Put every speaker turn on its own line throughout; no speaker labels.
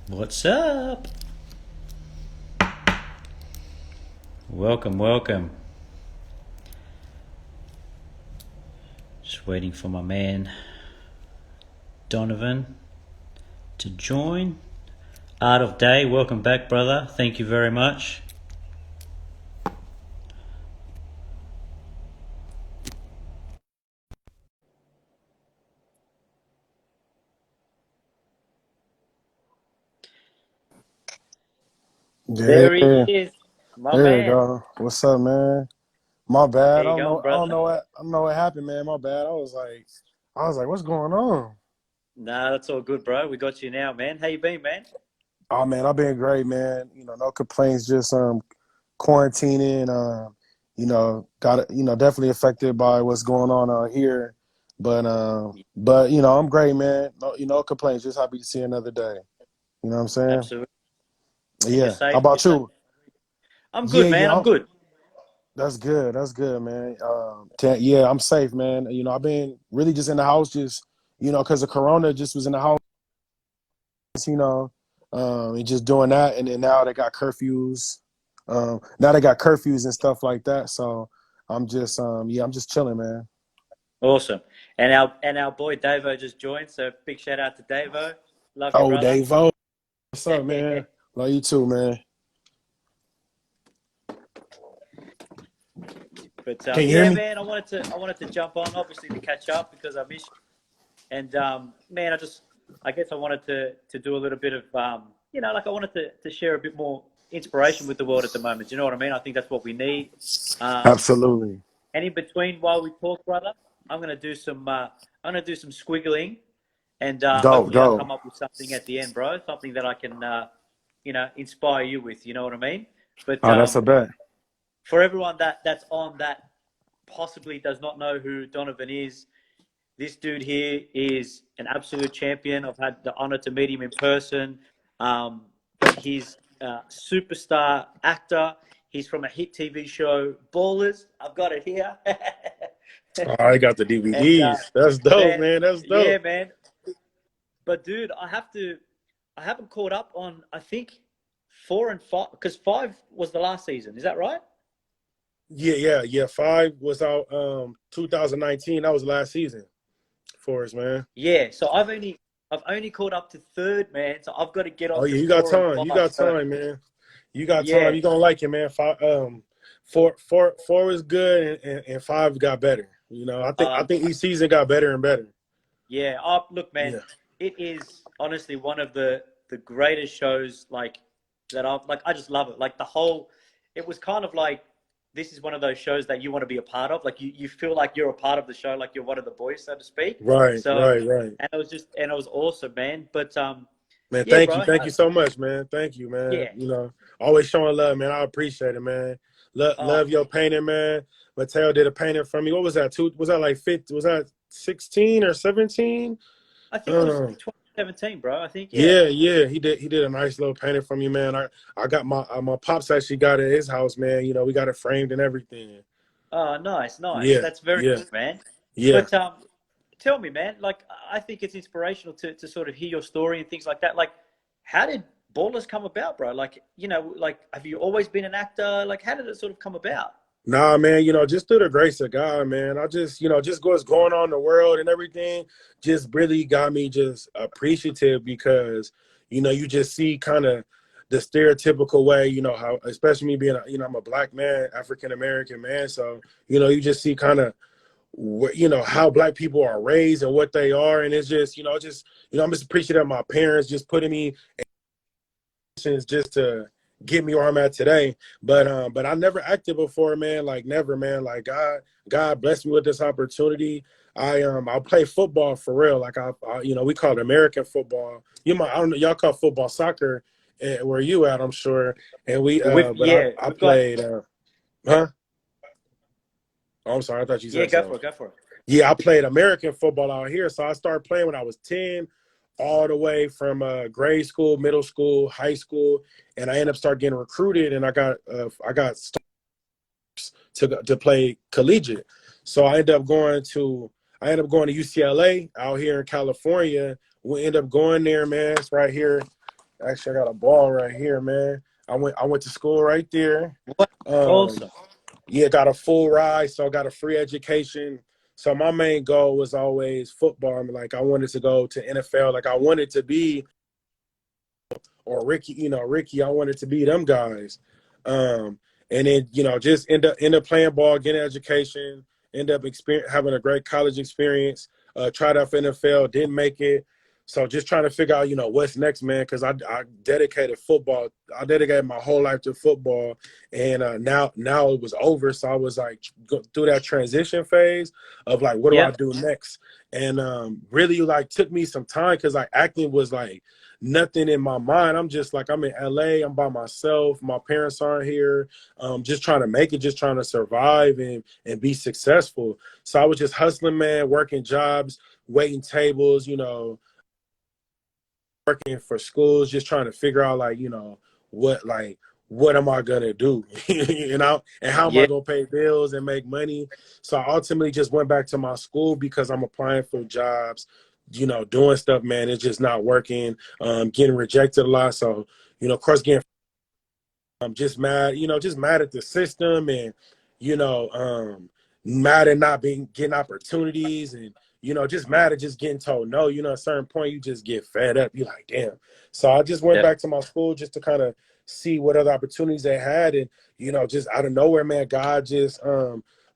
What's up? Welcome, welcome. Just waiting for my man Donovan to join. Art of Day, welcome back, brother. Thank you very much.
Yeah,
There he
there
is, my
you
man.
go. What's up, man? My
How
bad.
you going,
I don't
brother?
know what happened, man. My bad. I was like, what's going on?
Nah, that's all good, bro. We got you now, man. How you been, man?
Oh man, I've been great, man. No complaints, just quarantining, got definitely affected by what's going on out here. But I'm great, man. No complaints, just happy to see another day. You know what I'm saying?
Absolutely. And you're
Yeah. How
safe.
about you?
I'm good,
Yeah,
man.
yeah.
I'm good.
That's good. That's good, man. Yeah, I'm safe, man. I've been really just in the house, just because of Corona, just was in the house, you know, and just doing that. And then now they got curfews. Now they got curfews and stuff like that. So I'm just chilling, man.
Awesome. And our boy Davo just joined, so big shout out to Davo. Love you,
Oh,
brother.
Dave, what's up, man? Love you too, man.
But
Can you hear
yeah,
me?
man, I wanted to jump on obviously to catch up because I missed you. And man, I guess I wanted to do a little bit of like I wanted to share a bit more inspiration with the world at the moment. Do you know what I mean? I think that's what we need. Um,
Absolutely.
and in between while we talk, brother, I'm gonna do some squiggling, and
Dope,
hopefully I'll
dope.
come up with something at the end, bro. Something that I can inspire you with. You know what I mean? But
Oh, that's a bet.
for everyone that's on that possibly does not know who Donovan is, this dude here is an absolute champion. I've had the honor to meet him in person. He's a superstar actor. He's from a hit TV show, Ballers. I've got it here.
Oh, I got the
and
DVDs. That's dope,
man,
man. That's
yeah,
dope.
man. But dude, I haven't caught up on. I think 4 and 5 because 5 was the last season. Is that right?
Yeah. Five was out 2019. That was last season for us, man.
Yeah. So I've only caught up to third, man. So I've got to get
Oh
on to
yeah, you got
four and
time. You
five.
got
So
time, man. You got time.
yeah.
You gonna like it, man. Four is good, and five got better. I think each season got better and better.
Yeah. Oh, look, man,
Yeah.
it is honestly one of the greatest shows like that. I just love it. Like the whole, it was kind of like this is one of those shows that you want to be a part of. Like you feel like you're a part of the show, like you're one of the boys, so to speak.
Right,
So,
right, right.
and it was awesome, man. But
Man,
yeah, bro.
thank you so much, man. Thank you, man.
Yeah.
Always showing love, man. I appreciate it, man.
Oh,
Love your painting, man. Matteo did a painting for me. What was that? Was that like 50? Was that 16 or 17?
I think it was 2017, bro. I think yeah.
Yeah. He did a nice little painting for me, man. I got my pops actually got it at his house, man. We got it framed and everything.
Oh, nice, nice.
Yeah,
That's very
yeah,
good, man.
yeah.
But tell me, man. Like, I think it's inspirational to sort of hear your story and things like that. Like, how did Ballers come about, bro? Like, like, have you always been an actor? Like, how did it sort of come about?
Nah, man, just through the grace of God, man. I just, just what's going on in the world and everything just really got me just appreciative because, you just see kind of the stereotypical way, how, especially me being, I'm a black man, African American man. So, you just see kind of, how black people are raised and what they are. And it's just, I'm just appreciative of my parents just putting me just to get me where I'm at today. But I never acted before, man. Like never, man. Like God blessed me with this opportunity. I play football for real. Like we call it American football. I don't know, y'all call football soccer where you at, I'm sure. And but I
We've got
played huh? Oh, I'm sorry, I thought you
yeah.
said
Go
something.
for it, go for it.
Yeah, I played American football out here. So I started playing when I was 10, all the way from grade school, middle school, high school, and I ended up start getting recruited, and I got to play collegiate. So I ended up going to UCLA out here in California. We ended up going there, man. It's right here. Actually, I got a ball right here, man. I went to school right there.
What?
Um,
Awesome.
yeah, got a full ride, so I got a free education. So my main goal was always football. I mean, like I wanted to go to NFL. Like I wanted to be or Ricky, Ricky, I wanted to be them guys. And then, just end up playing ball, getting an education, end up having a great college experience, tried out for NFL, didn't make it. So just trying to figure out, what's next, man, because I dedicated football. I dedicated my whole life to football. And now it was over. So I was like go through that transition phase of like, what do I
Yep.
do next? And really like took me some time because like acting was like nothing in my mind. I'm just like, I'm in LA, I'm by myself, my parents aren't here, just trying to make it, just trying to survive and be successful. So I was just hustling, man, working jobs, waiting tables, working for schools, just trying to figure out like, what am I gonna do? And how am I
Yeah.
gonna pay bills and make money? So I ultimately just went back to my school because I'm applying for jobs, doing stuff, man. It's just not working, getting rejected a lot. So, of course, I'm just mad, just mad at the system and, you know, um, mad at not being getting opportunities and, just mad at just getting told no. At a certain point you just get fed up. You're like, damn. So I just went
Yeah.
back to my school just to kind of see what other opportunities they had. And, just out of nowhere, man, God just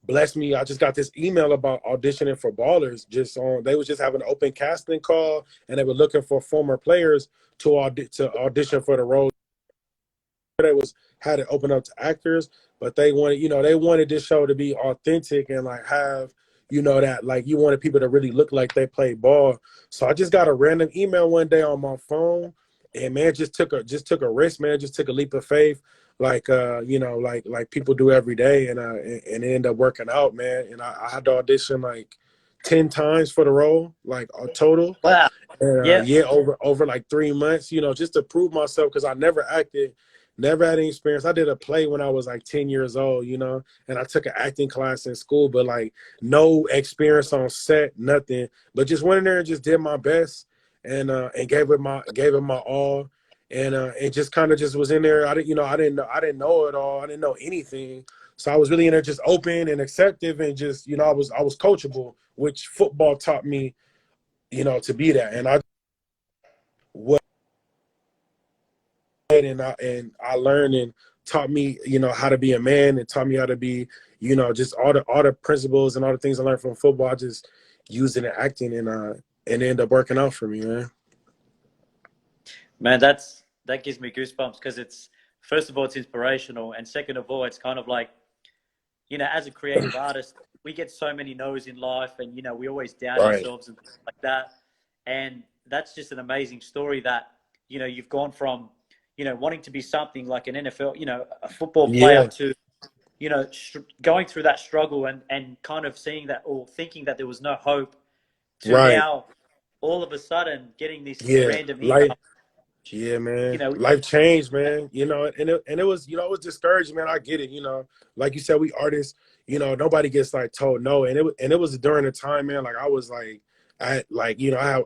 blessed me. I just got this email about auditioning for ballers. They was just having an open casting call and they were looking for former players to audition for the role. They was had it open up to actors, but they wanted this show to be authentic and like have that like you wanted people to really look like they play ball. So I just got a random email one day on my phone, and man, just took a risk, man, just took a leap of faith, like like people do every day, and it ended up working out, man. And I had to audition like 10 times for the role, like a total.
Wow.
And
Yeah.
yeah, over like 3 months, just to prove myself because I never acted, never had any experience. I did a play when I was like 10 years old, and I took an acting class in school, but like no experience on set, nothing. But just went in there and just did my best and gave it my all. And just kind of just was in there. I didn't know it all. I didn't know anything. So I was really in there just open and acceptive and just, I was coachable, which football taught me, to be that. And I what and I learned and taught me, how to be a man and taught me how to be, just all the principles and all the things I learned from football. I just used it in acting and it ended up working out for me, man.
Man, that gives me goosebumps because it's first of all it's inspirational, and second of all it's kind of like, as a creative artist, we get so many no's in life, and we always doubt
Right.
ourselves and things like that. And that's just an amazing story that you've gone from wanting to be something like an NFL, a football player,
Yeah.
to going through that struggle and kind of seeing that or thinking that there was no hope, to
Right.
now all of a sudden getting this
Yeah.
random email.
Life. Yeah, man.
You know,
Life changed, man. And it was, it was discouraging, man. I get it. Like you said, we artists. Nobody gets like told no, and it was during the time, man. Like I was like, I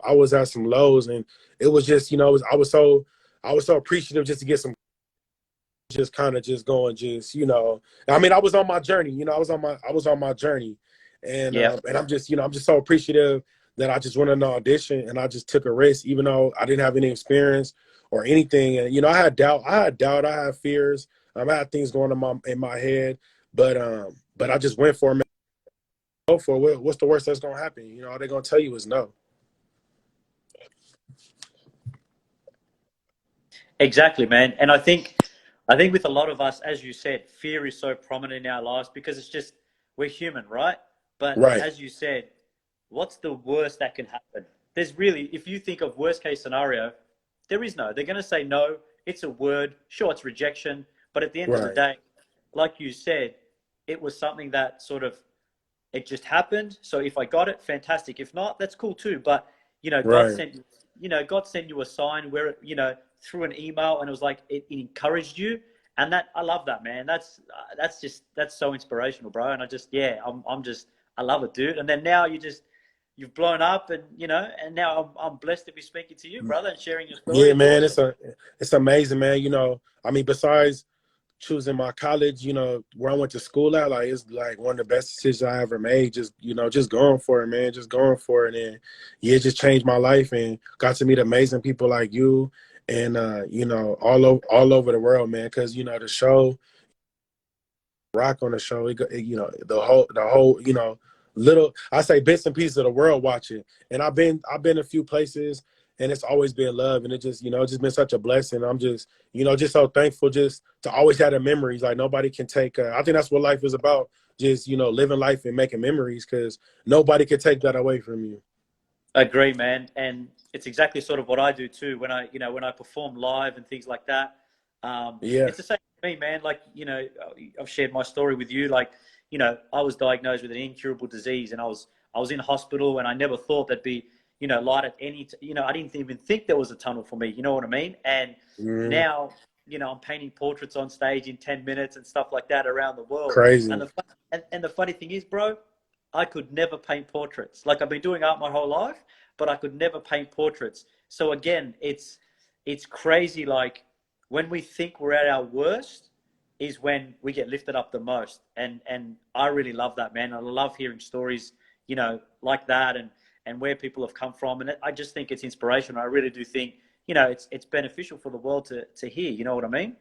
was at some lows, and it was just, I was so appreciative just to get some, just kind of just going, just I mean, I was on my journey. I was on my journey, and
yeah,
I'm just, I'm just so appreciative that I just went on an audition and I just took a risk, even though I didn't have any experience or anything. And I had fears, I had things going on in my head, but I just went for it. Man. Go for it. What's the worst that's gonna happen? All they're gonna tell you is no.
exactly, man. And I think with a lot of us, as you said, fear is so prominent in our lives because it's just we're human, right? But
Right,
as you said, what's the worst that can happen? There's really, if you think of worst case scenario, there is no. They're going to say no. It's a word. Sure, it's rejection. But at the end of the
right,
day, like you said, it was something that sort of it just happened. So if I got it, fantastic. If not, that's cool too. But God
right.
sent God sent you a sign where through an email, and it was like it encouraged you, and that I love that, man. That's so inspirational, bro. And I just I love it, dude. And then now you just you've blown up, and and now I'm blessed to be speaking to you, brother, and sharing your story.
Yeah,
It's
man,
awesome.
it's amazing, man. I mean, besides choosing my college, where I went to school at, like it's like one of the best decisions I ever made. Just going for it, man. Just going for it, and yeah, it just changed my life, and got to meet amazing people like you, and all over the world, man. Because the show, rock on the show, the whole, little, I say bits and pieces of the world watching, and I've been a few places, and it's always been love, and it's just been such a blessing. I'm just so thankful just to always have the memories. Like nobody can take. I think that's what life is about. Just living life and making memories, because nobody can take that away from you.
Agree, man. And it's exactly sort of what I do too when I perform live and things like that.
Yeah.
It's the same for me, man. Like, I've shared my story with you. Like, I was diagnosed with an incurable disease, and I was in hospital, and I never thought there'd be, light at I didn't even think there was a tunnel for me. You know what I mean? And
Mhm.
now, I'm painting portraits on stage in 10 minutes and stuff like that around the world. And
Crazy.
the funny thing is, bro, I could never paint portraits. Like, I've been doing art my whole life, but I could never paint portraits. So again, it's crazy. Like, when we think we're at our worst is when we get lifted up the most. And I really love that, man. I love hearing stories, like that, and where people have come from. And I just think it's inspirational. I really do think, it's beneficial for the world to hear. You know what I mean?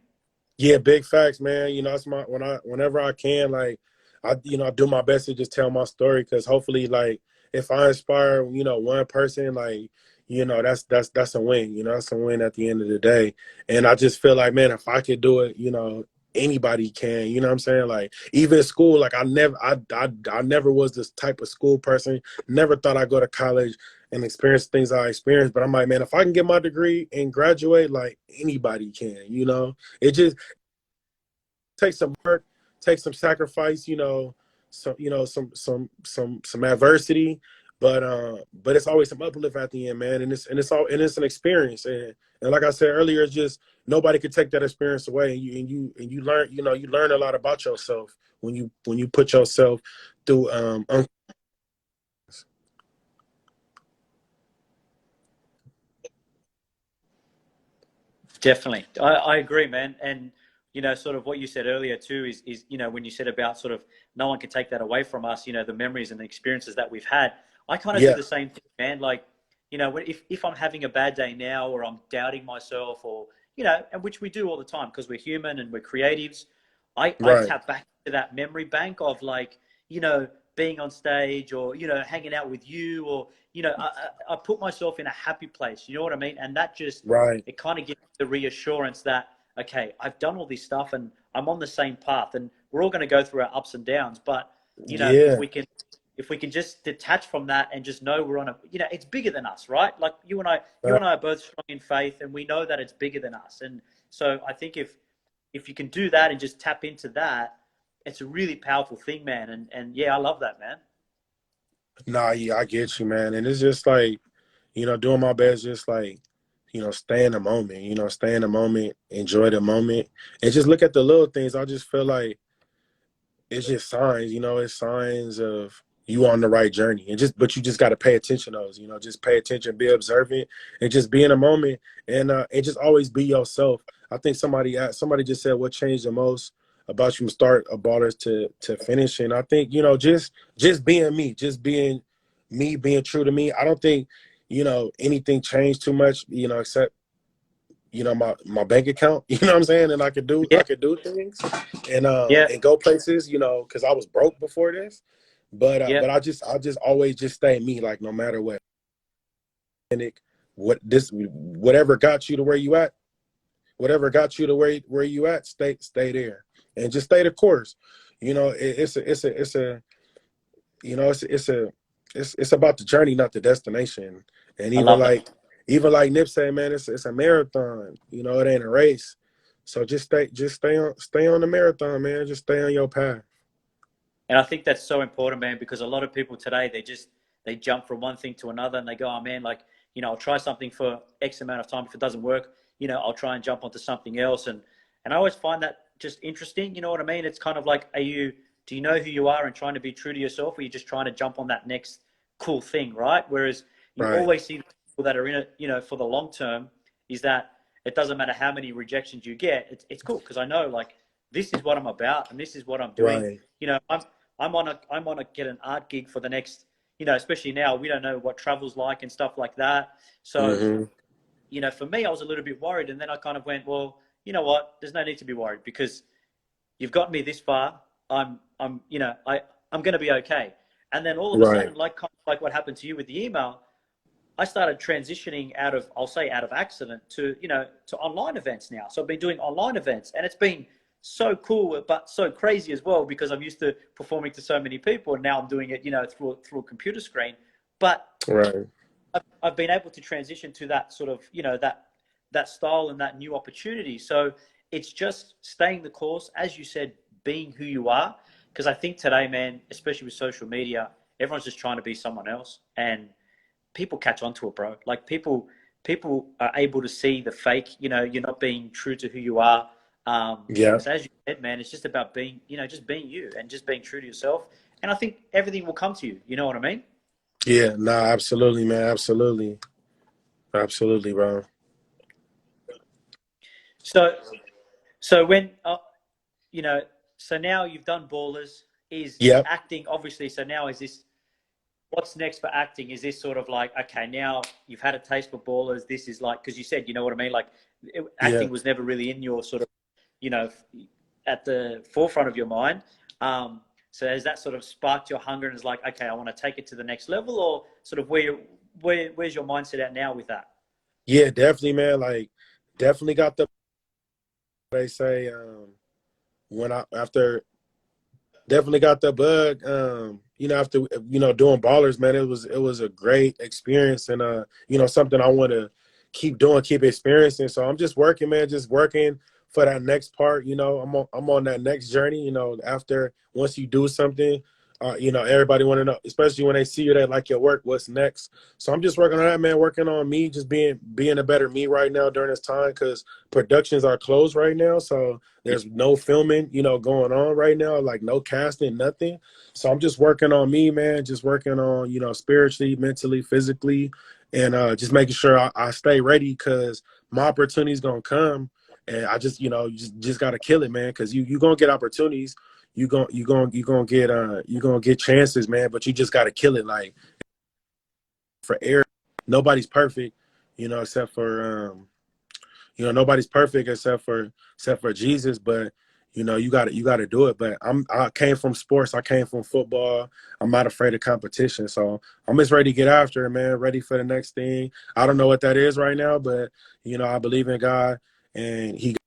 Yeah, big facts, man. It's whenever I can, like, I do my best to just tell my story, because hopefully, like, if I inspire, one person, like, that's a win. That's a win at the end of the day. And I just feel like, man, if I could do it, anybody can. You know what I'm saying? Like, even in school, like, I never was this type of school person. Never thought I'd go to college and experience things I experienced. But I'm like, man, if I can get my degree and graduate, like, anybody can. It just take some work, take some sacrifice, some adversity, but it's always some uplift at the end, man. And it's an experience, and like I said earlier, it's just nobody could take that experience away, and you learn, you learn a lot about yourself when you put yourself through
Definitely. I agree, man. And, sort of what you said earlier too is, when you said about sort of no one can take that away from us, the memories and the experiences that we've had. I kind of do
yeah,
the same thing, man. Like, if I'm having a bad day now, or I'm doubting myself, or, and which we do all the time because we're human and we're creatives, I
right,
tap back to that memory bank of, like, being on stage, or, hanging out with you, or, I put myself in a happy place. You know what I mean? And that just,
right,
it kind of gives the reassurance that, okay, I've done all this stuff and I'm on the same path, and we're all going to go through our ups and downs. But, if
yeah,
we can just detach from that and just know we're on a, it's bigger than us, right? Like, you
right.
and I are both strong in faith, and we know that it's bigger than us. And so I think if you can do that and just tap into that, it's a really powerful thing, man. And yeah, I love that, man.
Nah, yeah, I get you, man. And it's just like, doing my best, just like, stay in the moment, stay in the moment, enjoy the moment, and just look at the little things. I just feel like it's just signs, it's signs of you on the right journey. But you just got to pay attention to those, just pay attention, be observant, and just be in a moment, and just always be yourself. I think somebody just said what changed the most about you from start a ballers to finish. And I think, just being me, just being me, being true to me. I don't think, anything changed too much, except, my bank account, you know what I'm saying? And
Yeah,
I could do things and
yeah,
go places, because I was broke before this.
yeah.
But I just always just stay me, like, no matter what. And whatever got you to where you at, whatever got you to where you at, stay there. And just stay the course. It's a it's about the journey, not the destination. And
I
even
love that.
like Nip saying, man, it's a marathon. It ain't a race. So just stay on the marathon, man. Just stay on your path.
And I think that's so important, man, because a lot of people today, they jump from one thing to another, and they go, oh man, like, I'll try something for X amount of time. If it doesn't work, I'll try and jump onto something else. And I always find that just interesting. You know what I mean? It's kind of like, do you know who you are and trying to be true to yourself, or are you just trying to jump on that next cool thing, right? Whereas you
Right.
always see people that are in it, for the long term, is that it doesn't matter how many rejections you get. It's cool because I know like this is what I'm about and this is what I'm doing.
Right.
I'm on a get an art gig for the next, especially now we don't know what travel's like and stuff like that. So,
Mm-hmm.
for me, I was a little bit worried, and then I kind of went, well, you know what? There's no need to be worried because you've got me this far. I'm going to be okay. And then all of a
Right.
sudden, like what happened to you with the email, I started transitioning out of accident to online events now. So I've been doing online events, and it's been so cool, but so crazy as well because I'm used to performing to so many people, and now I'm doing it, through a computer screen. But
Right.
I've been able to transition to that sort of, that style and that new opportunity. So it's just staying the course, as you said, being who you are. Because I think today, man, especially with social media, everyone's just trying to be someone else, and people catch on to it, bro. Like people are able to see the fake. You're not being true to who you are.
Yeah.
So as you said, man, it's just about being, just being you and just being true to yourself. And I think everything will come to you. You know what I mean?
Yeah. Nah, absolutely, man. Absolutely. Absolutely, bro.
So, so when you know, so now you've done Ballers. Is
Yep.
acting obviously? So now is this? What's next for acting? Is this sort of like, okay, now you've had a taste for Ballers? This is like, because you said, you know what I mean? Like,
Yeah.
acting was never really in your sort of, you know, at the forefront of your mind. So has that sort of sparked your hunger and is like, okay, I want to take it to the next level, or sort of where's your mindset at now with that?
Yeah, definitely, man. Like, definitely got the, they say, when I, after, definitely got the bug. After, doing Ballers, man, it was a great experience, and something I want to keep doing, keep experiencing. So I'm just working, man, just working for that next part. I'm on that next journey. After, once you do something, everybody want to know, especially when they see you, they like your work. What's next? So I'm just working on that, man. Working on me, just being a better me right now during this time, because productions are closed right now. So
Yeah,
there's no filming, going on right now, like no casting, nothing. So I'm just working on me, man, just working on, spiritually, mentally, physically, and just making sure I stay ready, because my opportunity's going to come. And I just, you just got to kill it, man, because you're going to get opportunities. You going to get chances, man, but you just got to kill it. Like, for air, nobody's perfect, except for, nobody's perfect except for Jesus, but you got to do it. But I came from sports, I came from football. I'm not afraid of competition, so I'm just ready to get after it, man. Ready for the next thing. I don't know what that is right now, but I believe in God, and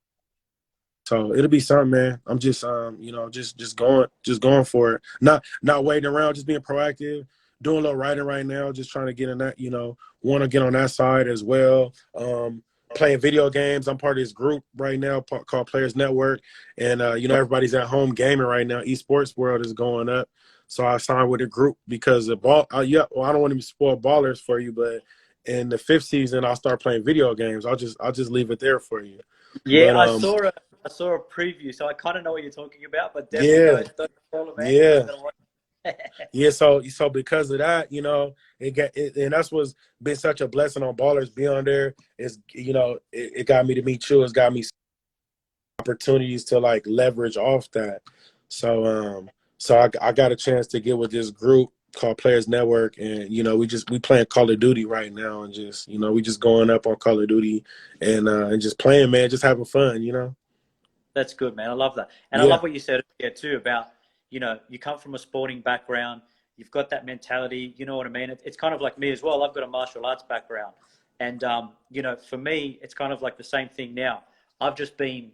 so it'll be something, man. I'm just just going for it. Not waiting around, just being proactive, doing a little writing right now, just trying to get in that, want to get on that side as well. Playing video games. I'm part of this group right now called Players Network, and everybody's at home gaming right now. Esports world is going up. So I signed with a group because the ball yeah, well, I don't want to spoil Ballers for you, but in the fifth season I'll start playing video games. I'll just leave it there for you.
yeah,
But
I saw a preview, so I kind of know what you're talking about, but definitely
yeah,
don't spoil it, man, because I'm
yeah,
gonna watch.
yeah. So because of that, and that's what's been such a blessing on Ballers. Being on there is, it got me to meet you. It's got me opportunities to like leverage off that. So I got a chance to get with this group called Players Network, and we playing Call of Duty right now, and just we just going up on Call of Duty, and just playing, man, just having fun.
That's good, man. I love that. And I
Yeah,
love what you said earlier too about, you come from a sporting background, you've got that mentality, you know what I mean? It's kind of like me as well. I've got a martial arts background. And, for me, it's kind of like the same thing now. I've just been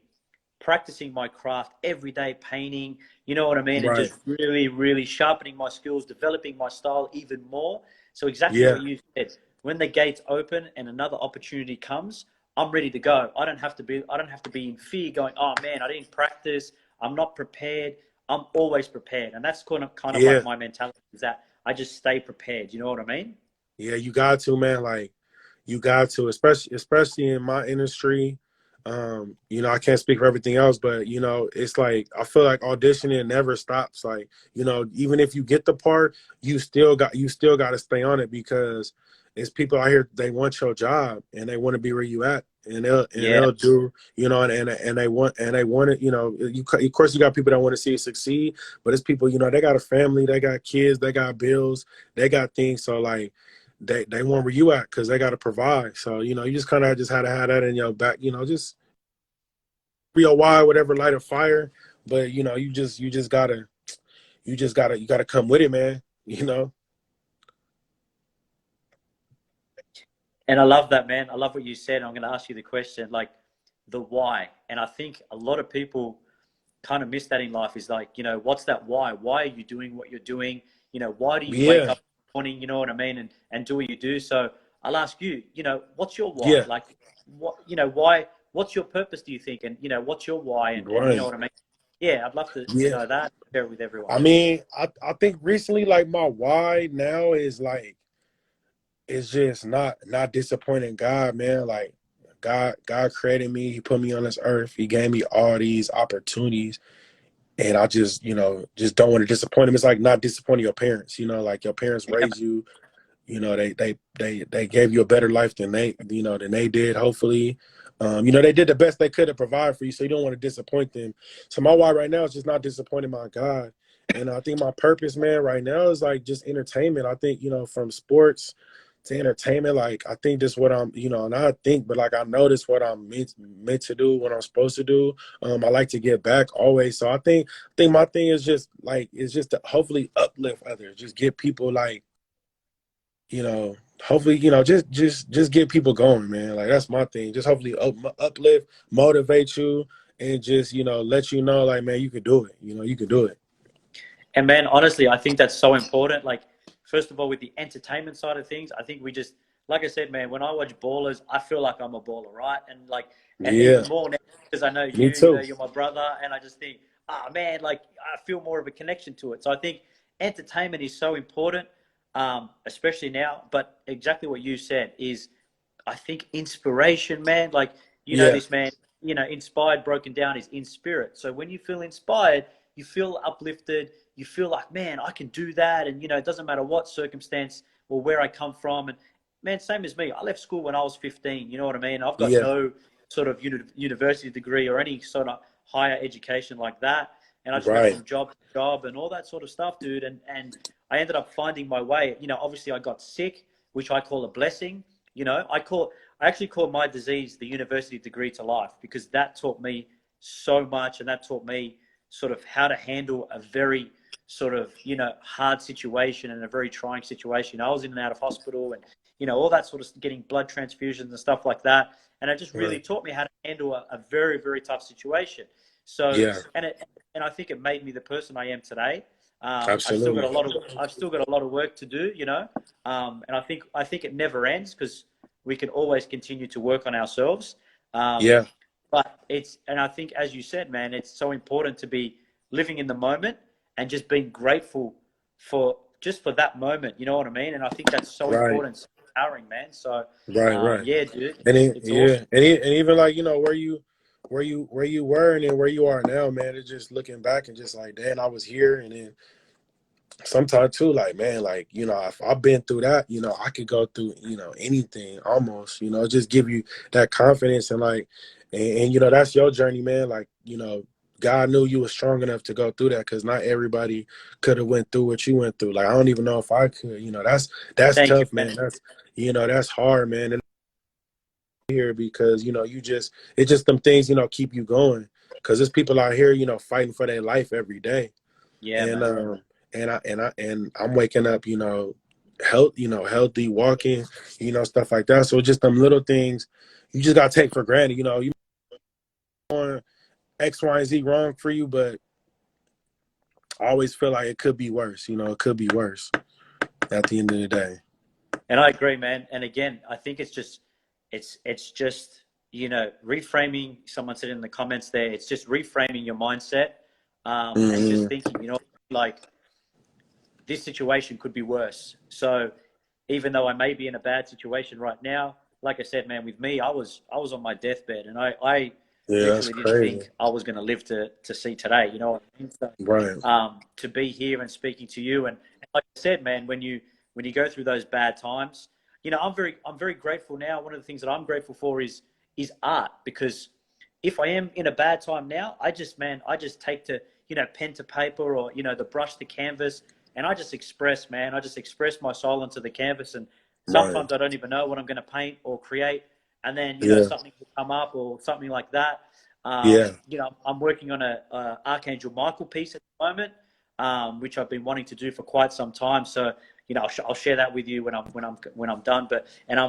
practicing my craft every day, painting, you know what I mean? And
right.
just really, really sharpening my skills, developing my style even more. So exactly
Yeah,
what you said. When the gates open and another opportunity comes, I'm ready to go. I don't have to be in fear going, oh man, I didn't practice. I'm not prepared. I'm always prepared. And that's kind of like
yeah,
my mentality, is that I just stay prepared. You know what I mean?
yeah. You got to, man. Like, you got to, especially in my industry. You know, I can't speak for everything else, but you know, it's like I feel like auditioning never stops. Like, you know, even if you get the part, you still got to stay on it because it's people out here, they want your job and they want to be where you at, and
Yeah.
they'll do, you know, and they want it. You know, of course you got people that want to see you succeed, but it's people, you know, they got a family, they got kids, they got bills, they got things. So like they want where you at because they got to provide. So you know, you just kind of just had to have that in your back. You know, just real wide, whatever, light a fire. But you know, you just gotta come with it, man. You know.
And I love that, man. I love what you said. I'm going to ask you the question, like the why. And I think a lot of people kind of miss that in life is like, what's that why? Why are you doing what you're doing? Why do you wake
Yeah.
up in the morning, you know what I mean? And do what you do. So I'll ask you, what's your why?
Yeah.
Like why, what's your purpose, do you think? And, what's your why? And you know
Right.
what I mean? Yeah, I'd love to
Yeah.
know that, share it with everyone.
I mean, I think recently, like my why now is like it's just not disappointing God, man. Like God created me. He put me on this earth. He gave me all these opportunities. And I just, you know, just don't want to disappoint him. It's like not disappointing your parents, you know, like your parents
Yeah,
raised you. You know, they gave you a better life than they did, hopefully. You know, they did the best they could to provide for you, so you don't want to disappoint them. So my why right now is just not disappointing my God. And I think my purpose, man, right now is like just entertainment. I think, you know, from sports to entertainment, like I think this what I'm, you know, and I think, but like I know this what I'm meant to do, what I'm supposed to do. I like to give back always. So I think my thing is just like it's just to hopefully uplift others, just get people like, you know, hopefully, you know, just get people going, man. Like that's my thing. Just hopefully uplift, motivate you, and just, you know, let you know, like, man, you can do it. You know, you can do it.
and man, honestly, I think that's so important. Like, first of all, with the entertainment side of things, I think we just, like I said, man, when I watch ballers, I feel like I'm a baller, right? And like, and
Yeah,
even more now because I know
me
you,
too.
you're my brother, and I just think, man, like I feel more of a connection to it. So I think entertainment is so important, especially now. But exactly what you said is, I think inspiration, man. Like
Yeah,
this man. Inspired, broken down is in spirit. So when you feel inspired, you feel uplifted. You feel like, man, I can do that. And it doesn't matter what circumstance or where I come from. And man, same as me. I left school when I was 15. You know what I mean? I've got
yeah,
no sort of university degree or any sort of higher education like that. And I just went
right.
from job to job and all that sort of stuff, dude. And I ended up finding my way. Obviously I got sick, which I call a blessing. I actually call my disease the university degree to life because that taught me so much, and that taught me sort of how to handle a very sort of hard situation and a very trying situation. I was in and out of hospital, and all that sort of getting blood transfusions and stuff like that, and it just really
Right.
taught me how to handle a very, very tough situation. So
Yeah,
and I think it made me the person I am today.
absolutely.
I've still got a lot of work to do, and I think it never ends because we can always continue to work on ourselves. Um,
Yeah,
but and I think, as you said, man, it's so important to be living in the moment and just being grateful for that moment. You know what I mean? And I think that's so
right,
important, so empowering, man. So,
right.
yeah, dude,
And
it's
yeah,
awesome.
and even like, you know, where you were and then where you are now, man. It's just looking back and just like, damn, I was here, and then sometimes too, like, man, like, you know, if I've been through that, you know, I could go through, you know, anything almost, you know, just give you that confidence and like, and you know, that's your journey, man. Like, you know, God knew you were strong enough to go through that because not everybody could have went through what you went through. Like, I don't even know if I could, you know, that's
Thank you,
tough,
man.
man. That's hard, man. And here because, you know, it's just them things, you know, keep you going because there's people out here, you know, fighting for their life every day,
Yeah,
and
man.
I'm waking up, healthy, walking, you know, stuff like that. So it's just them little things you just gotta take for granted. You know, you doing X, Y, and Z wrong for you, but I always feel like it could be worse. You know, it could be worse at the end of the day.
And I agree, man. And again, I think it's just reframing. Someone said in the comments there, it's just reframing your mindset, and just
Mm-hmm.
thinking, like this situation could be worse. So even though I may be in a bad situation right now, like I said, man, with me, I was on my deathbed, and I
Yeah, that's
literally didn't
crazy.
think I was going to live to see today. You know what I mean? So,
Right.
to be here and speaking to you, and like I said, man, when you go through those bad times, you know, I'm very grateful now. One of the things that I'm grateful for is art, because if I am in a bad time now, I just take to, you know, pen to paper, or, you know, the brush to canvas, and I just express, man. I just express my soul onto the canvas, and
Right.
sometimes I don't even know what I'm going to paint or create, and then, you know,
Yeah.
something will come up or something like that.
Yeah.
You know, I'm working on a Archangel Michael piece at the moment, which I've been wanting to do for quite some time. So, you know, I'll share that with you when I'm done. But and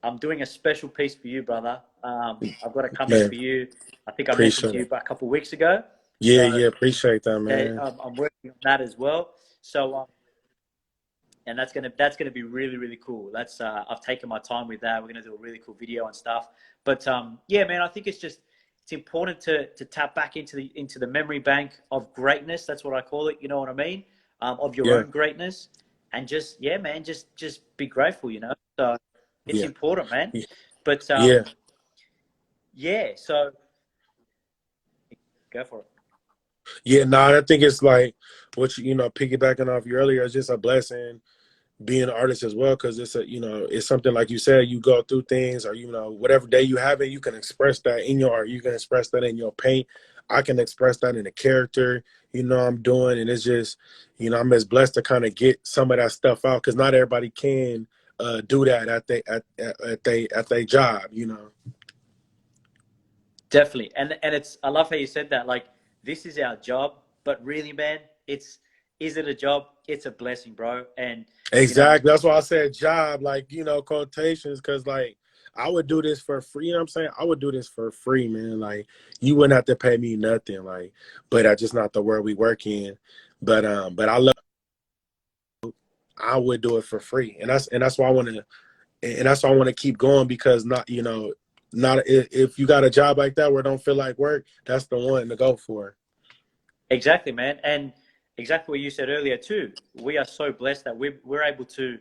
I'm doing a special piece for you, brother. I've got it coming
Man,
for you. I think I mentioned
appreciate
to you
it.
about a couple of weeks ago.
Yeah,
So
yeah, appreciate that,
yeah,
man.
I'm working on that as well. So and that's gonna be really really cool. That's I've taken my time with that. We're gonna do a really cool video and stuff. But yeah, man, I think it's important to tap back into the memory bank of greatness. That's what I call it. You know what I mean? Of your
Yeah.
own greatness, and just, yeah, man, just be grateful. You know, so it's
Yeah.
important, man. But
Yeah.
yeah, so go for it.
Yeah, no, I think it's like what you know, piggybacking off you earlier, it's just a blessing being an artist as well, because it's a, you know, it's something like you said, you go through things, or, you know, whatever day you have it, you can express that in your art, you can express that in your paint. I can express that in a character, you know, I'm doing. And it's just, you know, I'm as blessed to kind of get some of that stuff out, because not everybody can do that at they job, you know.
Definitely, and it's, I love how you said that. Like, this is our job, but really, man, it's, is it a job? It's a blessing, bro. And you know,
Exactly. That's why I said job, like, you know, quotations, because, like, I would do this for free. You know what I'm saying? I would do this for free, man. Like, you wouldn't have to pay me nothing. Like, but that's just not the world we work in. But I would do it for free. And that's why I want to, and that's why I want to keep going, because not, you know, not if you got a job like that where it don't feel like work, that's the one to go for.
exactly, man, and exactly what you said earlier too. We are so blessed that we're able to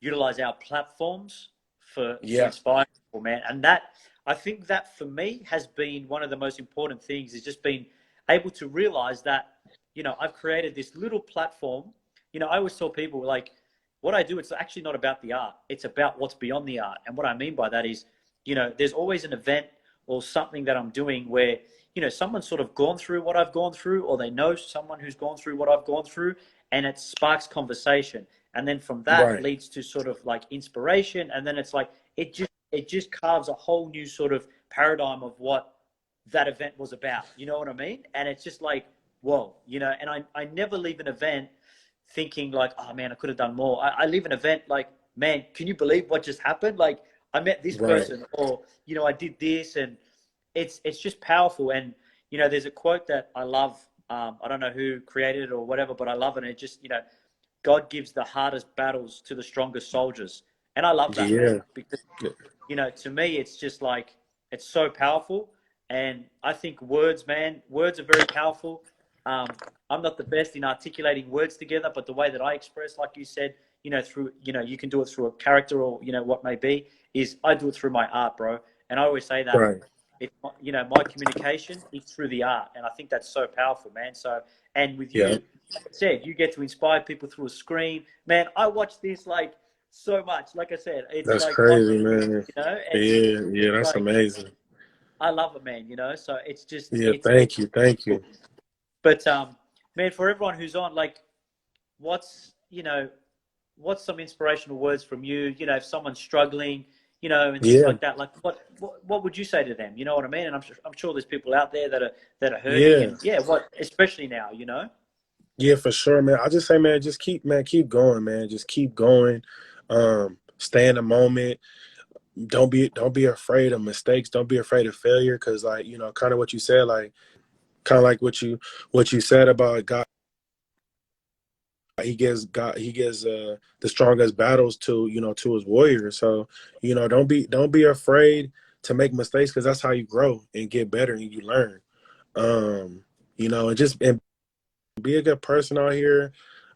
utilize our platforms for to
Yeah.
inspire people, man. And that, I think that for me has been one of the most important things, is just being able to realize that, you know, I've created this little platform. You know, I always tell people, like, what I do, it's actually not about the art. It's about what's beyond the art. And what I mean by that is, you know, there's always an event or something that I'm doing where, you know, someone's sort of gone through what I've gone through, or they know someone who's gone through what I've gone through, and it sparks conversation. And then from that
Right.
leads to sort of like inspiration. And then it's like, it just carves a whole new sort of paradigm of what that event was about. You know what I mean? And it's just like, whoa, you know, and I never leave an event thinking like, oh man, I could have done more. I leave an event like, man, can you believe what just happened? Like, I met this
Right.
person, or, you know, I did this. And it's just powerful. And, you know, there's a quote that I love. I don't know who created it or whatever, but I love it. And it just, you know, God gives the hardest battles to the strongest soldiers. And I love that, man,
Yeah.
because, you know, to me, it's just like, it's so powerful. And I think words, man, words are very powerful. I'm not the best in articulating words together, but the way that I express, like you said, you know, through, you know, you can do it through a character, or, you know, what may be, is I do it through my art, bro. And I always say that,
Right.
it, you know, my communication is through the art. And I think that's so powerful, man. So, and with
Yeah.
you, like I said, you get to inspire people through a screen. Man, I watch this like so much. Like I said, it's
That's
like on
crazy,
repeat,
man.
you know,
Yeah, yeah,
it's
that's
like,
amazing.
I love it, man, you know. So it's just,
Yeah,
it's
thank you, thank
cool.
you.
But man, for everyone who's on, like, what's, you know, what's some inspirational words from you? You know, if someone's struggling, you know, and things
Yeah,
like that, like what would you say to them? You know what I mean? And I'm sure there's people out there that are hurting,
yeah,
and yeah, what, especially now, you know.
yeah, for sure, man. I just say, man, just keep, man, keep going, man. Just keep going. Stay in the moment. Don't be afraid of mistakes. Don't be afraid of failure, because, like, you know, kind of what you said, like, kind of like what you said about God. He gives the strongest battles to, you know, to his warriors. So, you know, don't be afraid to make mistakes, because that's how you grow and get better and you learn. Um, you know, and just and be a good person out here.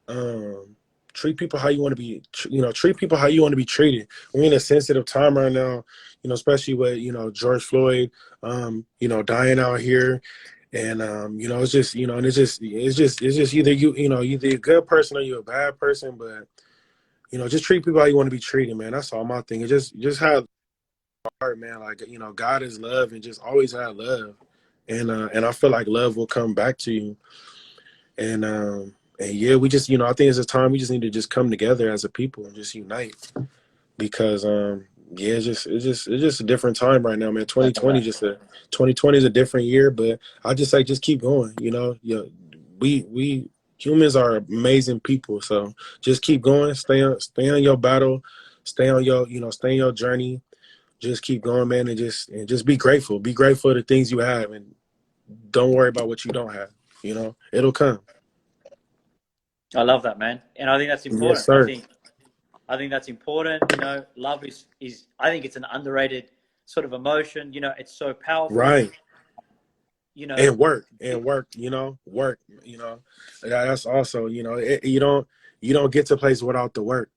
Um, treat people how you want to be, treat people how you want to be treated. We're in a sensitive time right now, especially with, George Floyd, dying out here. And, it's just, and it's just either either a good person or you're a bad person, but, just treat people how you want to be treated, man. That's all my thing. It just have heart, man. Like, God is love and just always have love. And I feel like love will come back to you. And yeah, we just, I think it's a time we just need to just come together as a people and just unite because, yeah, it's just a different time right now, man. 2020 is a different year, but I just say, just keep going, we humans are amazing people. So just keep going, stay on your battle, stay on your, stay on your journey. Just keep going, man. And just be grateful for the things you have and don't worry about what you don't have, it'll come.
I love that, man, and I think that's
Yes,
important. I
sir.
think I think that's important. Love is I think it's an underrated sort of emotion. It's so powerful.
Right.
You know,
And work. That's also, you don't get to a place without the work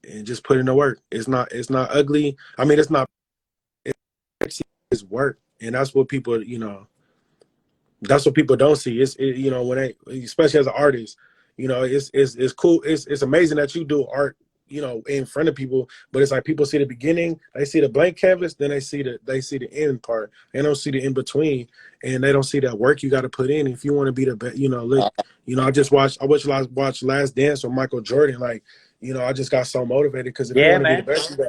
and just put in the work. It's not ugly. I mean, it's work. And that's what people don't see. When especially as an artist, it's cool. It's amazing that you do art, in front of people. But it's like people see the beginning, they see the blank canvas, then they see the end part. They don't see the in between, and they don't see that work you got to put in if you want to be the best. I watched Last Dance with Michael Jordan. Like, I just got so motivated because if you
yeah,
want to be the
man.
best,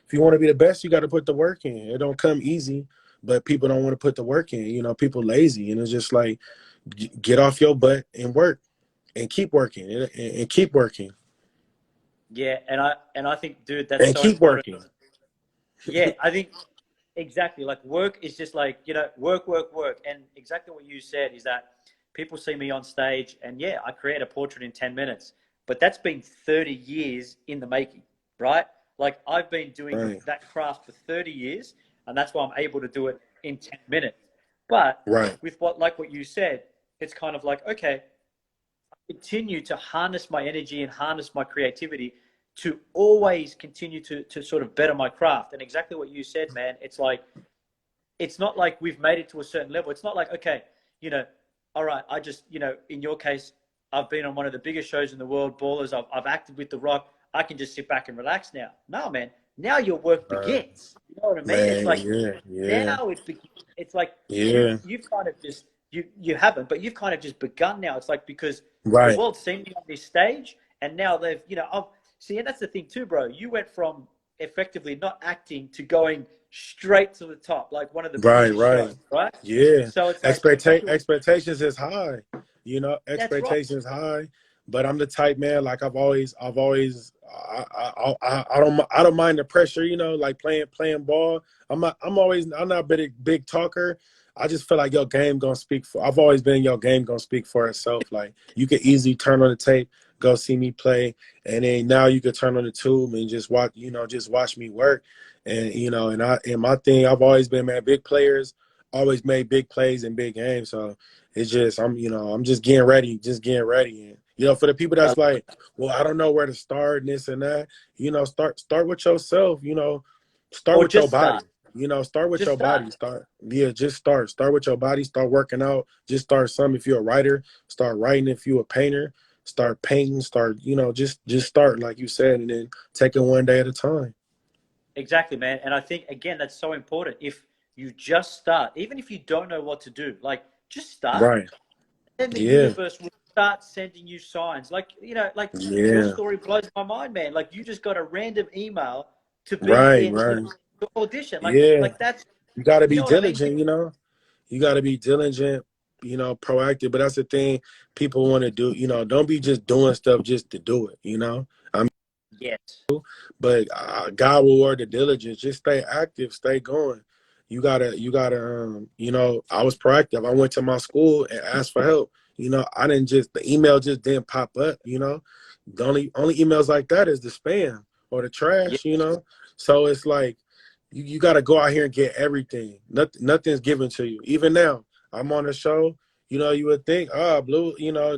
if you want to be the best, you got to put the work in. It don't come easy, but people don't want to put the work in. People lazy, and it's just like get off your butt and work and keep working and keep working
Yeah, and I think, dude, that's
and
so
keep
important.
working.
Yeah, I think exactly. Like work is just like, work, work, work. And exactly what you said is that people see me on stage and yeah, I create a portrait in 10 minutes, but that's been 30 years in the making, right? Like I've been doing
Right,
that craft for 30 years and that's why I'm able to do it in 10 minutes. But
right,
with what you said, it's kind of like, okay, continue to harness my energy and harness my creativity to always continue to sort of better my craft. And exactly what you said, man, it's like, it's not like we've made it to a certain level. It's not like, okay, all right, I just, in your case, I've been on one of the biggest shows in the world, Ballers. I've acted with The Rock. I can just sit back and relax now. No, man. Now your work
right.
begins. You know what I mean? It's
Man,
like
yeah, yeah,
now it begins. It's like
yeah.
you've kind of just you haven't, but you've kind of just begun now. It's like because the
Right,
world's seen me on this stage, and now they've I've see, and that's the thing too, bro. You went from effectively not acting to going straight to the top, like one of the
right,
biggest
right.
shows, right?
Yeah.
So it's like exactly what
Expectations is high.
that's right.
Expectations high. But I'm the type man. Like I've always. I don't mind the pressure. Like playing ball. I'm not a big talker. I just feel like your game gonna speak for. I've always been your game gonna speak for itself. Like you could easily turn on the tape, go see me play, and then now you could turn on the tube and just watch. Just watch me work. And and my thing, I've always been, man, big players always made big plays in big games. So it's just I'm just getting ready, And for the people
I,
that's like, well, I don't know where to start and this and that, start with yourself, start
or
with your
just
body.
start.
Start with
Just
your
start.
body. Just start. Start with your body. Start working out. Just start some. If you're a writer, start writing. If you're a painter, start painting. Start, just start, like you said, and then take it one day at a time.
Exactly, man. And I think again that's so important. If you just start, even if you don't know what to do, like just start.
Right.
Then the
Yeah.
universe will start sending you signs. Like, like your
Yeah.
story blows my mind, man. Like you just got a random email to be
Right.
in,
Right.
the audition.
Yeah.
Like that's,
You got to
you
be
know what I mean?
diligent, You got to be diligent, proactive. But that's the thing people want to do. Don't be just doing stuff just to do it, I mean,
Yes.
but God will reward the diligence. Just stay active, stay going. I was proactive. I went to my school and asked for help. I didn't the email just didn't pop up, The only emails like that is the spam or the
Yeah.
trash. So it's like, you got to go out here and get everything. Nothing's given to you. Even now, I'm on a show. you would think, Blue,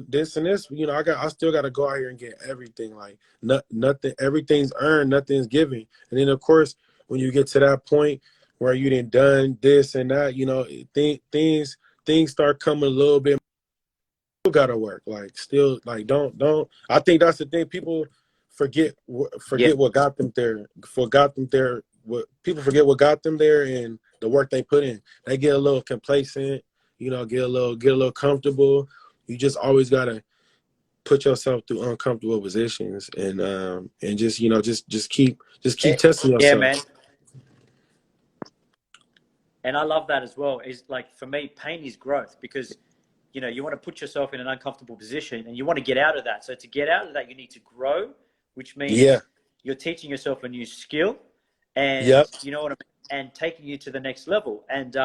this and this, I still got to go out here and get everything. Like nothing, everything's earned, nothing's given. And then of course, when you get to that point where you done this and that, things start coming a little bit. Still gotta work. Like still, like don't. I think that's the thing. People forget
Yeah.
what got them there. Forgot them there. What people forget what got them there and the work they put in. They get a little complacent. Get a little comfortable. You just always gotta put yourself through uncomfortable positions and just keep testing
Yeah,
yourself.
man. And I love that as well. Is like for me, pain is growth because you want to put yourself in an uncomfortable position and you want to get out of that. So to get out of that, you need to grow, which
Yeah.
means you're teaching yourself a new skill, and
Yep.
you know what I mean, and taking you to the next level. And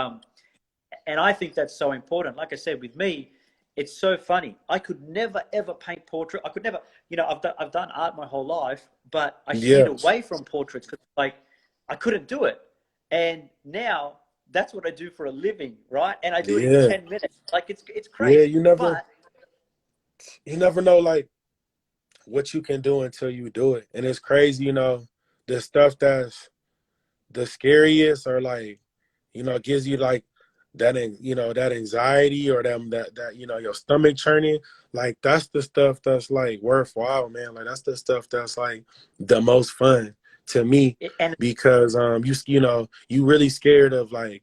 I think that's so important. Like I said, with me, it's so funny. I could never ever paint portrait. I could never, I've done art my whole life, but I steered
Yeah.
away from portraits because like I couldn't do it. And now that's what I do for a living, right? And I do it in
Yeah.
10 minutes. Like it's
Yeah.
crazy. But
You never know, like, what you can do until you do it. And it's crazy, the stuff that's the scariest or like, gives you like that anxiety or that your stomach churning. Like that's the stuff that's like worthwhile, man. Like that's the stuff that's like the most fun to me
and
because you really scared of like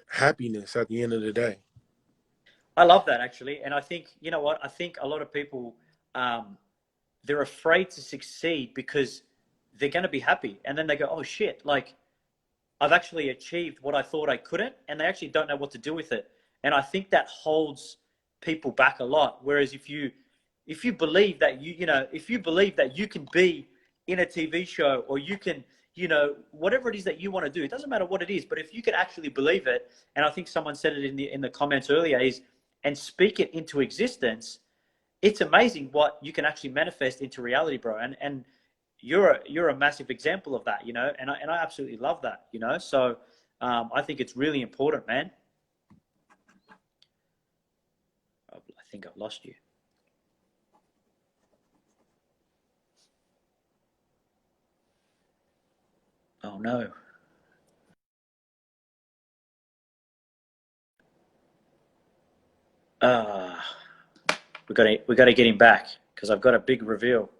happiness at the end of the day.
I love that actually. And I think, you know what? I think a lot of people um, they're afraid to succeed because they're going to be happy, and then they go, "Oh shit! Like I've actually achieved what I thought I couldn't," and they actually don't know what to do with it. And I think that holds people back a lot. Whereas if you believe that if you believe that you can be in a TV show or you can, whatever it is that you want to do, it doesn't matter what it is, but if you can actually believe it, and I think someone said it in the comments earlier, is and speak it into existence, it's amazing what you can actually manifest into reality, bro. And you're a massive example of that, and I absolutely love that, So I think it's really important, man. I think I've lost you. Oh no. Uh we got to get him back because I've got a big reveal.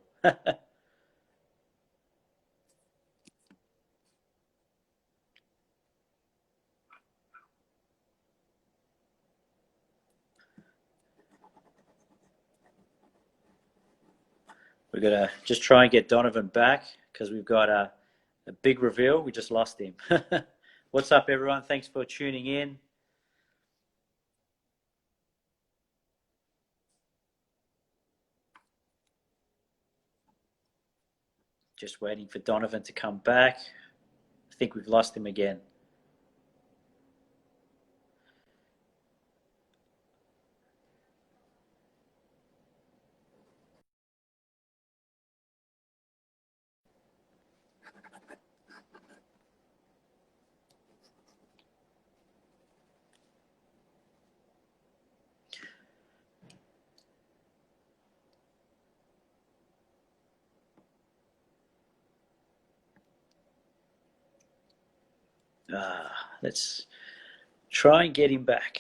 We're gonna just try and get Donovan back because we've got a big reveal. We just lost him. What's up, everyone? Thanks for tuning in. Just waiting for Donovan to come back. I think we've lost him again. Let's try and get him back.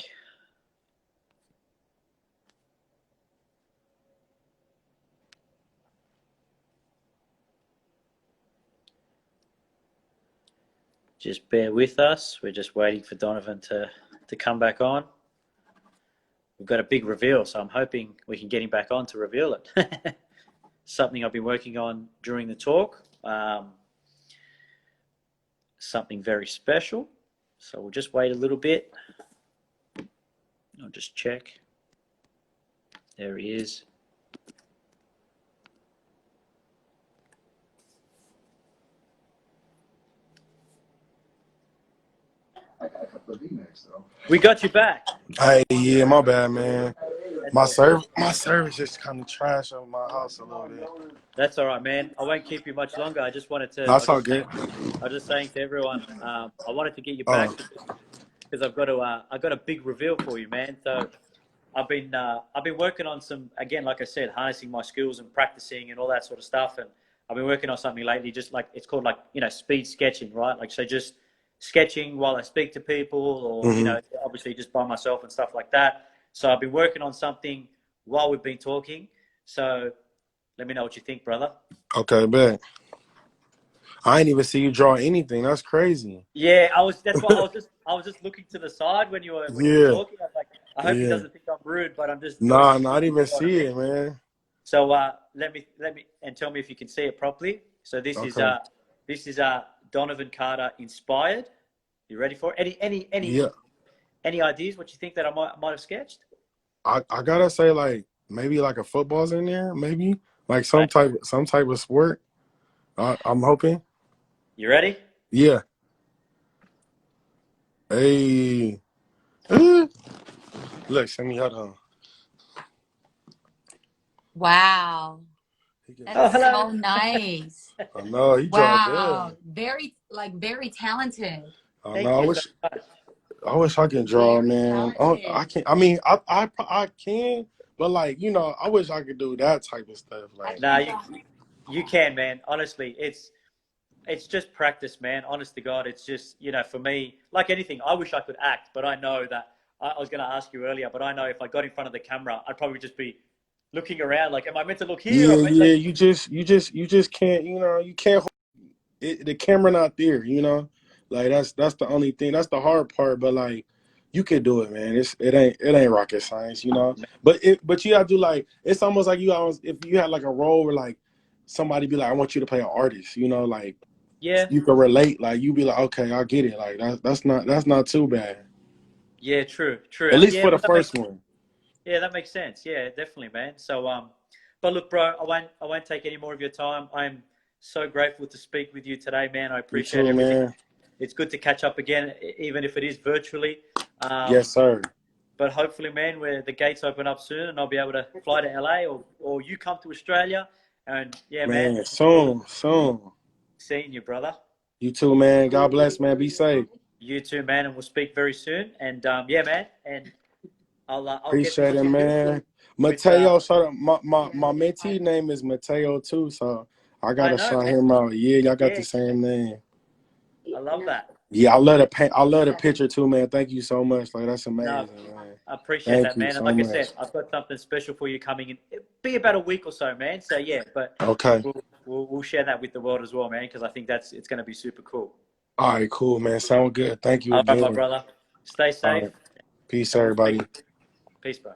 Just bear with us. We're just waiting for Donovan to come back on. We've got a big reveal, so I'm hoping we can get him back on to reveal it. Something I've been working on during the talk. Something very special. So we'll just wait a little bit. I'll just check. There he is. We got you back.
Hey, yeah, my bad, man.
That's all good.
My service is kind of trash on my house a little bit.
That's all right, man. I won't keep you much longer. I just wanted to.
That's all good.
I was just saying to everyone. I wanted to get you back
Oh,
because I got a big reveal for you, man. So I've been working on some, again, like I said, harnessing my skills and practicing and all that sort of stuff. And I've been working on something lately, just like it's called like, you know, speed sketching, right? Like, so just sketching while I speak to people, or, you know, obviously just by myself and stuff like that. So I've been working on something while we've been talking. So let me know what you think, brother.
Okay, bet. I ain't even see you draw anything. That's crazy.
Yeah, that's why I was just looking to the side when you were
Yeah,
talking. I was like, I hope he
yeah.
doesn't think I'm rude, but I'm just
Nah,
looking.
nah, I didn't even see it, man.
So let me and tell me if you can see it properly. So
Okay.
this is Donovan Carter inspired. You ready for it?
Yeah,
Any ideas what you think that I might have sketched?
I gotta say, like, maybe like a football's in there, maybe like
Right.
some type of sport. I'm hoping.
You ready?
Yeah. Hey. Uh, Look, send me hold on.
Wow.
Oh,
That's
hello.
so nice.
I know he draw
Wow.
good.
Very talented.
I
Thank
know.
you so much.
I wish I can draw,
Very
man. Oh,
talented.
I can't. I mean, I can, but like, you know, I wish I could do that type of stuff.
I
Like,
Nah,
can't draw.
you can, man. Honestly, it's just practice, man. Honest to God, it's just, you know, for me, like anything, I wish I could act, but I know that I was going to ask you earlier, but I know if I got in front of the camera, I'd probably just be looking around like, am I meant to look here?
yeah,
Or
yeah.
like,
You just can't. You know, you can't. The camera not there. You know, like that's the only thing. That's the hard part. But like, you can do it, man. It ain't rocket science. You know. But you have to like. It's almost like you always, if you had like a role where like somebody be like, I want you to play an artist. You know, like
yeah,
you can relate. Like you be like, okay, I get it. Like that's not too bad.
yeah, true,
At
true.
least
Yeah,
for the
well,
first one.
that makes sense. Yeah, definitely, man. So, but look, bro, I won't take any more of your time. I'm so grateful to speak with you today, man. I
You
appreciate
too,
everything.
man.
It's good to catch up again, even if it is virtually.
Yes, sir.
But hopefully, man, where the gates open up soon, and I'll be able to fly to LA, or you come to Australia, and yeah, man,
Man,
looking forward to
soon.
seeing you, brother.
You too, man. God bless, man. Be safe.
You too, man, and we'll speak very soon. And yeah, man, and I'll get this
Appreciate it,
to you
man.
with
Mateo, shout out. My mentee name is Mateo too, so I
I
gotta
know,
shout
man.
him out. Yeah, y'all got
Yeah,
the same name.
I love that.
Yeah, I love the paint. I love the picture too, man. Thank you so much. Like that's
No,
amazing, man.
I appreciate
Thank
that,
you
man. And
so
like I
much.
said, I've got something special for you coming in. It'll be about a week or so, man. So yeah, but
Okay.
we'll share that with the world as well, man, because I think it's going to be super cool.
All right, cool, man. Sound good. Thank you
All right, my
again.
brother. Stay
All
safe.
right. Peace,
And we'll speak.
everybody.
Peace, bro.